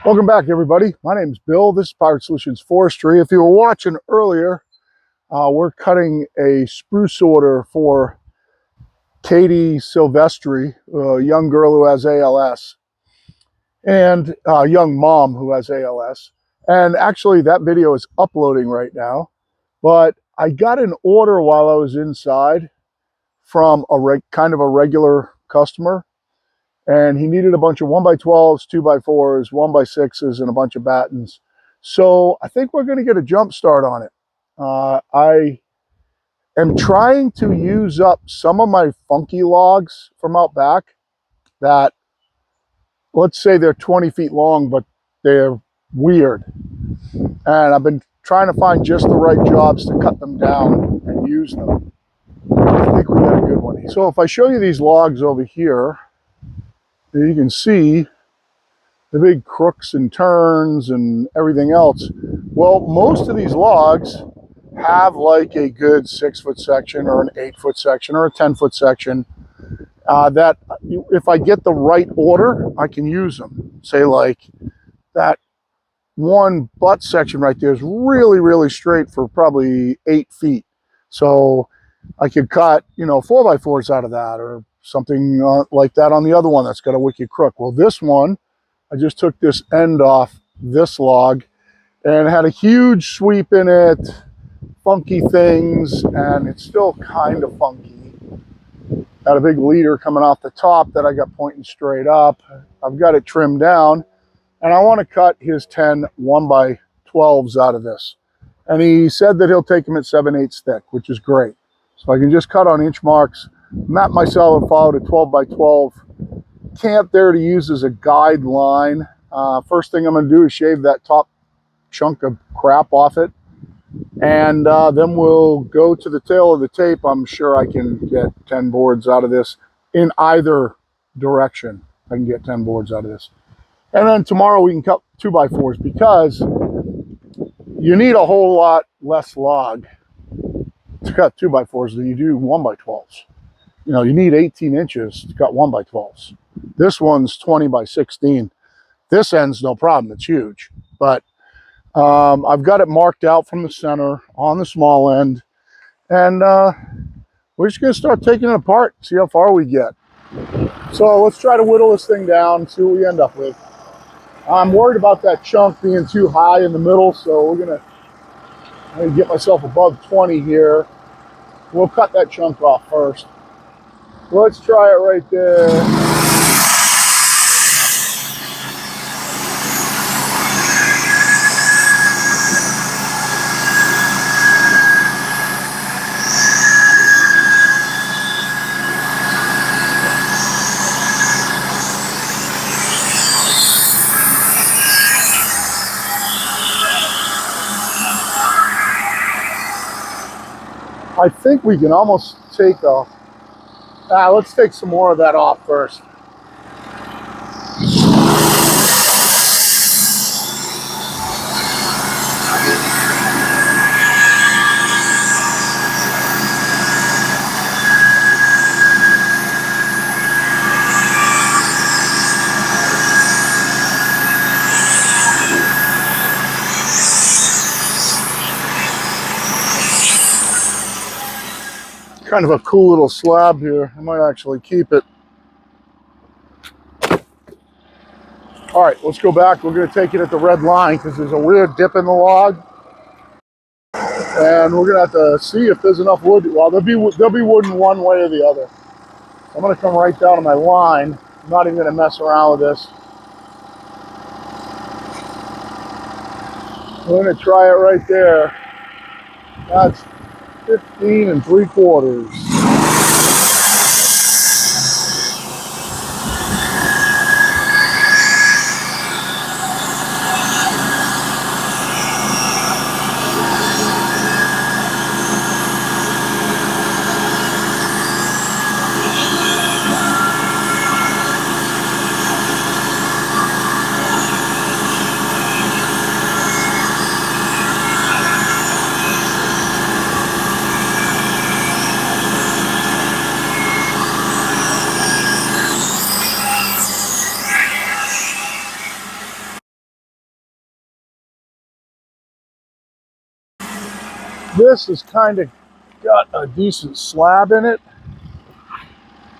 Welcome back, everybody. My name's Bill. This is Pirate Solutions Forestry. If you were watching earlier, we're cutting a spruce order for Katie Silvestri, a young girl who has ALS, and a young mom who has ALS. And actually, that video is uploading right now. But I got an order while I was inside from a kind of a regular customer. And he needed a bunch of 1x12s, 2x4s, 1x6s, and a bunch of battens. So I think we're going to get a jump start on it. I am trying to use up some of my funky logs from out back that, let's say they're 20 feet long, but they're weird. And I've been trying to find just the right jobs to cut them down and use them. I think we got a good one. So if I show you these logs over here, you can see the big crooks and turns and everything else. Well, most of these logs have like a good 6-foot section or an 8-foot section or a 10-foot section that if I get the right order, I can use them. Say like that one butt section right there is really, really straight for probably 8 feet. So I could cut, 4x4s out of that or something like that on the other one that's got a wicked crook. Well, this one, I just took this end off this log and it had a huge sweep in it, funky things, and it's still kind of funky. Got a big leader coming off the top that I got pointing straight up. I've got it trimmed down, and I want to cut his 10 1x12s out of this. And he said that he'll take them at 7/8 thick, which is great. So I can just cut on inch marks, map myself and follow the 12x12 camp there to use as a guideline. First thing I'm going to do is shave that top chunk of crap off it, and then we'll go to the tail of the tape. I'm sure I can get 10 boards out of this in either direction. I can get 10 boards out of this, and then tomorrow we can cut 2x4s because you need a whole lot less log to cut 2x4s than you do 1x12s. You need 18 inches to cut 1x12s. This one's 20x16. This end's no problem, it's huge. But I've got it marked out from the center on the small end. And we're just gonna start taking it apart, see how far we get. So let's try to whittle this thing down, see what we end up with. I'm worried about that chunk being too high in the middle, so I'm gonna get myself above 20 here. We'll cut that chunk off first. Let's try it right there. I think we can almost take let's take some more of that off first. Kind of a cool little slab here. I might actually keep it. All right, let's go back. We're going to take it at the red line because there's a weird dip in the log. And we're going to have to see if there's enough wood. Well, there'll be wood in one way or the other. I'm going to come right down to my line. I'm not even going to mess around with this. We're going to try it right there. That's 15 3/4. This has kind of got a decent slab in it.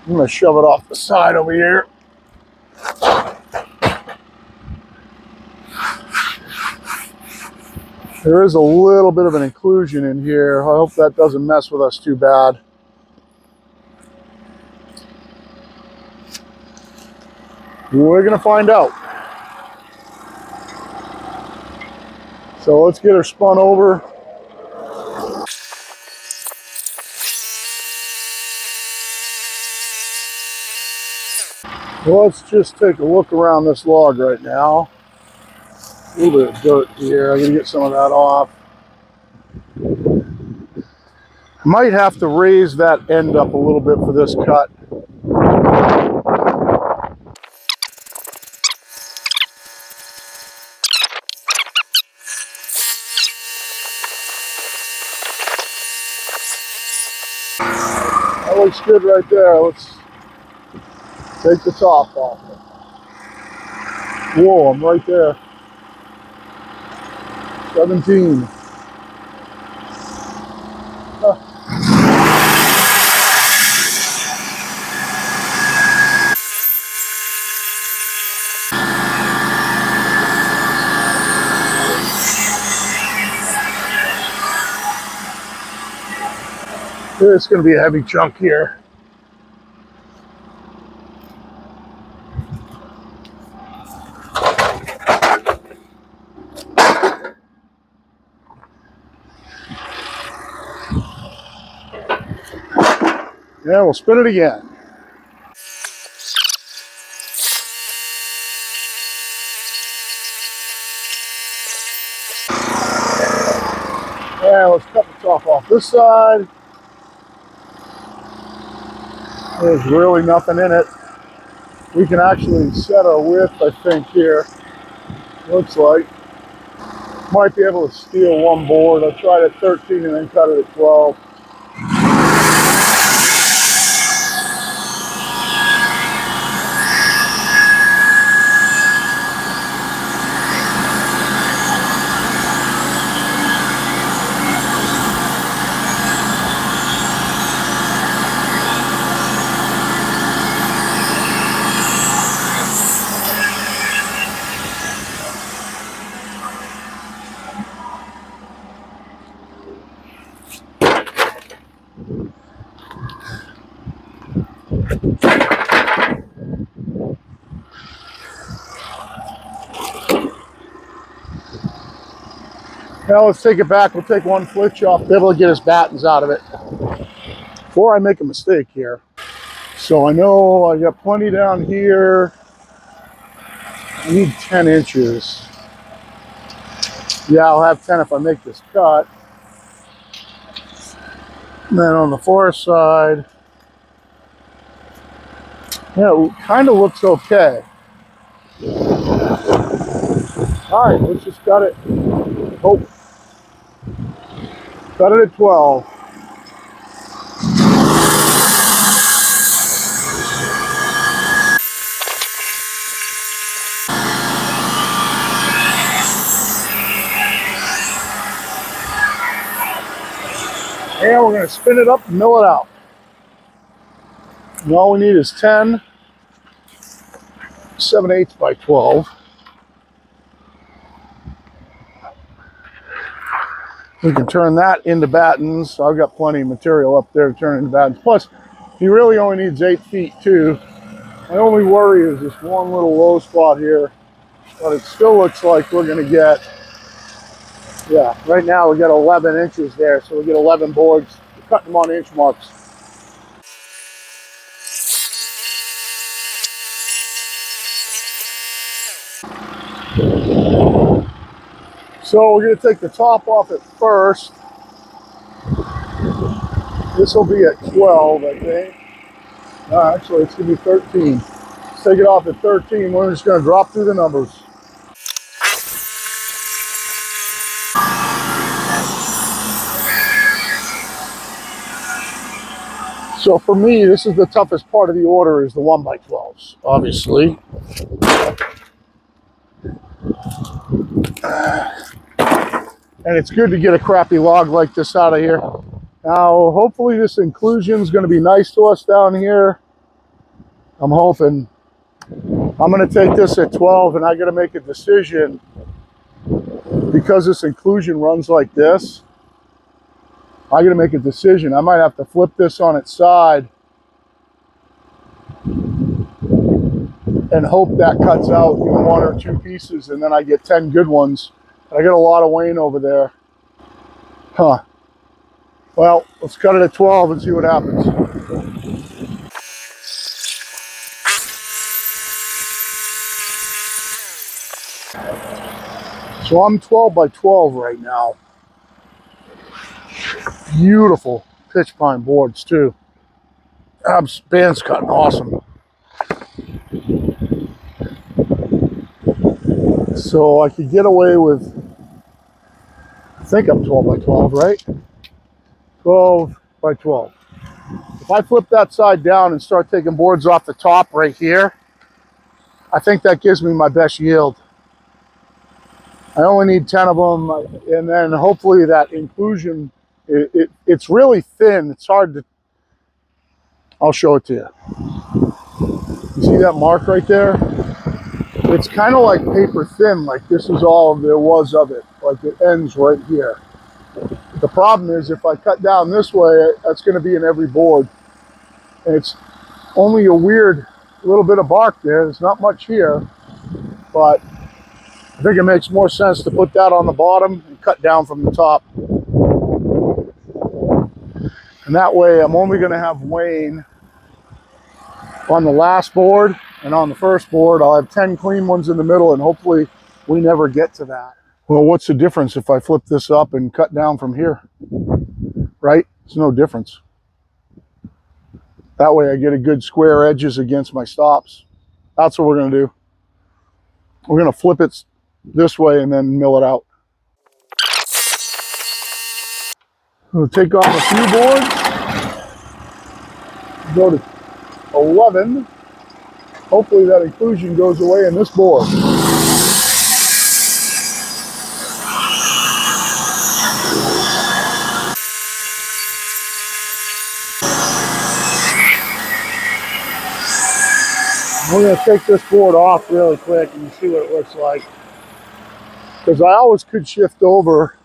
I'm going to shove it off the side over here. There is a little bit of an inclusion in here. I hope that doesn't mess with us too bad. We're going to find out. So let's get her spun over. Let's just take a look around this log right now. A little bit of dirt here. I'm going to get some of that off. I might have to raise that end up a little bit for this cut. That looks good right there. Let's take the top off. Whoa, I'm right there. 17. It's going to be a heavy chunk here. Yeah, we'll spin it again. Yeah, let's cut the top off this side. There's really nothing in it. We can actually set our width, I think, here. Looks like. Might be able to steal one board. I tried at 13 and then cut it at 12. Now let's take it back. We'll take one flitch off, be able to get his battens out of it before I make a mistake here. So I know I got plenty down here. I need 10 inches. Yeah, I'll have 10 if I make this cut. And then on the forest side, yeah, it kind of looks okay. All right, let's just cut it. Oh, cut it at 12. And we're going to spin it up and mill it out. And all we need is 10 7/8 by 12. We can turn that into battens. I've got plenty of material up there to turn into battens. Plus, he really only needs 8 feet too. My only worry is this one little low spot here, but it still looks like we're going to get, yeah, right now we got 11 inches there, so we get 11 boards. We're cutting them on inch marks. So we're going to take the top off at first. This will be at 12, I think. Actually, it's going to be 13. Let's take it off at 13. We're just going to drop through the numbers. So for me, this is the toughest part of the order, is the 1x12s, obviously. And it's good to get a crappy log like this out of here. Now, hopefully this inclusion is going to be nice to us down here. I'm hoping. I'm going to take this at 12, and I got to make a decision because this inclusion runs like this. I got to make a decision. I might have to flip this on its side and hope that cuts out one or two pieces, and then I get 10 good ones. I got a lot of wane over there. Huh. Well, let's cut it at 12 and see what happens. So I'm 12 by 12 right now. Beautiful pitch pine boards too. Band's cutting awesome. So I could get away with, I think I'm 12 by 12, right? 12 by 12. If I flip that side down and start taking boards off the top right here, I think that gives me my best yield. I only need 10 of them, and then hopefully that inclusion, it's really thin. It's hard to, I'll show it to you. You see that mark right there? It's kind of like paper thin, like this is all there was of it. Like it ends right here. The problem is if I cut down this way, that's going to be in every board. And it's only a weird little bit of bark there. There's not much here, but I think it makes more sense to put that on the bottom and cut down from the top. And that way I'm only going to have wane on the last board, and on the first board I'll have 10 clean ones in the middle, and hopefully we never get to that. Well, what's the difference if I flip this up and cut down from here? Right? There's no difference. That way I get a good square edges against my stops. That's what we're going to do. We're going to flip it this way and then mill it out. We'll take off a few boards. Go to 11. Hopefully that inclusion goes away in this board. We're going to take this board off really quick and see what it looks like. Because I always could shift over.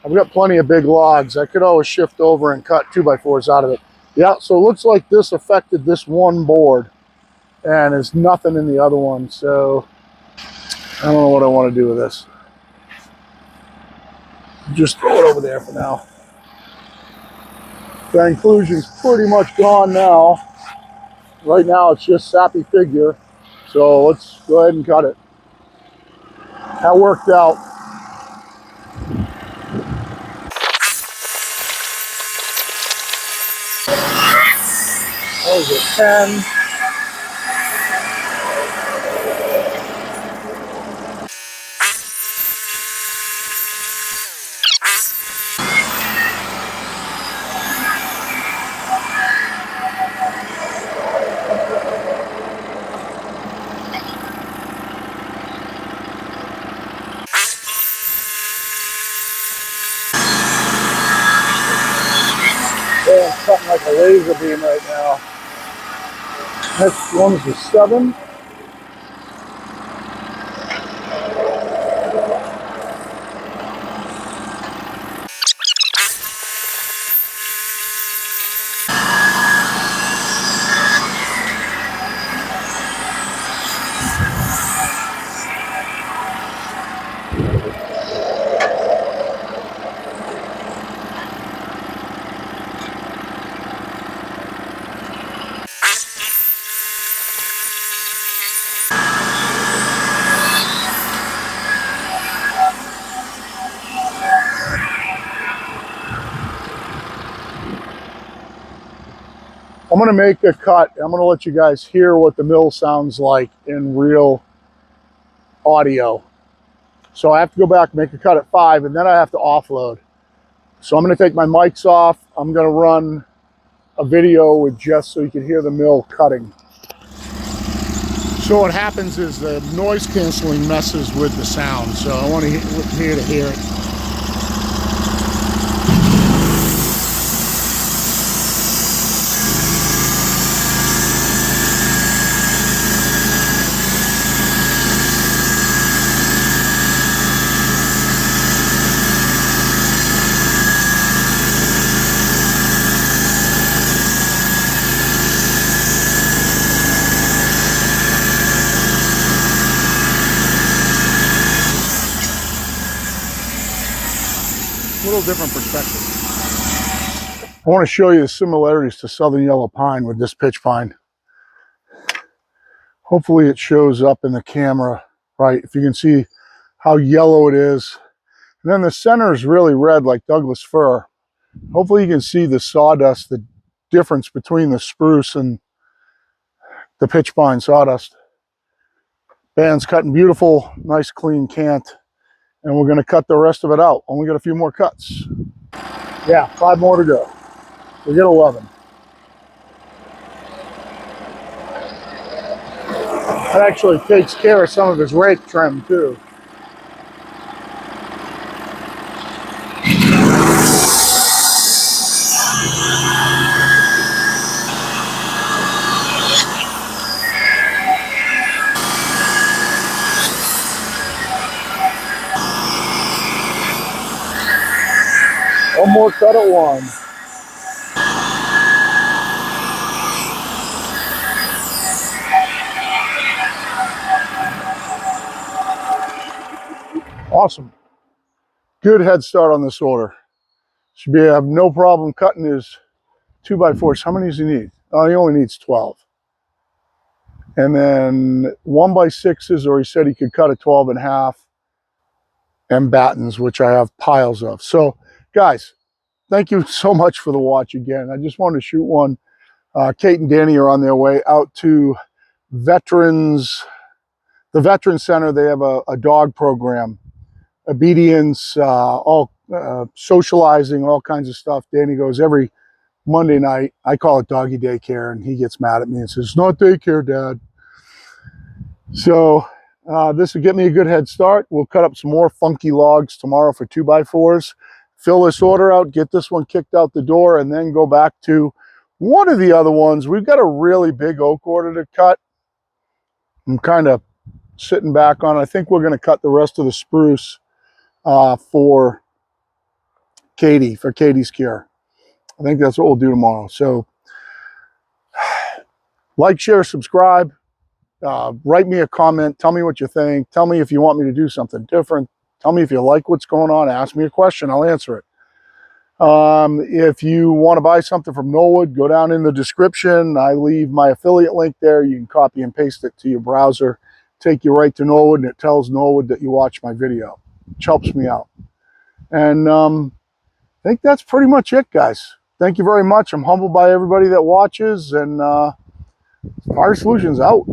I've got plenty of big logs. I could always shift over and cut 2x4s out of it. Yeah, so it looks like this affected this one board. And there's nothing in the other one. So I don't know what I want to do with this. Just throw it over there for now. The inclusion's pretty much gone now. Right now it's just sappy figure. So let's go ahead and cut it. That worked out. That was a 10. Yeah, I'm cutting like a laser beam right now. Next one's a 7. I'm going to make a cut. I'm going to let you guys hear what the mill sounds like in real audio. So I have to go back and make a cut at 5, and then I have to offload. So I'm going to take my mics off. I'm going to run a video with just so you can hear the mill cutting. So what happens is the noise canceling messes with the sound. So I want to hear it. little different perspective. I want to show you the similarities to southern yellow pine with this pitch pine. Hopefully it shows up in the camera, right? If you can see how yellow it is. And then the center is really red like Douglas fir. Hopefully you can see the sawdust, the difference between the spruce and the pitch pine sawdust. Band's cutting beautiful, nice clean cant. And we're going to cut the rest of it out. Only got a few more cuts. Yeah, 5 more to go. We get 11. That actually takes care of some of his rake trim too. One more cut at one. Awesome. Good head start on this order. Should be have no problem cutting his 2x4s. How many does he need? Oh, he only needs 12. And then 1x6s, or he said he could cut a 12.5, and battens, which I have piles of. So, guys, thank you so much for the watch again. I just wanted to shoot one. Kate and Danny are on their way out to the Veteran Center. They have a dog program, obedience, all socializing, all kinds of stuff. Danny goes every Monday night. I call it doggy daycare, and he gets mad at me and says, "It's not daycare, Dad." So this will get me a good head start. We'll cut up some more funky logs tomorrow for 2x4s, fill this order out, get this one kicked out the door, and then go back to one of the other ones. We've got a really big oak order to cut. I'm kind of sitting back on. I think we're going to cut the rest of the spruce for Katie, for Katie's cure. I think that's what we'll do tomorrow. So like, share, subscribe. Write me a comment. Tell me what you think. Tell me if you want me to do something different. Tell me if you like what's going on. Ask me a question. I'll answer it. If you want to buy something from Norwood, go down in the description. I leave my affiliate link there. You can copy and paste it to your browser. Take you right to Norwood, and it tells Norwood that you watched my video, which helps me out. And I think that's pretty much it, guys. Thank you very much. I'm humbled by everybody that watches, and Fire Solutions out.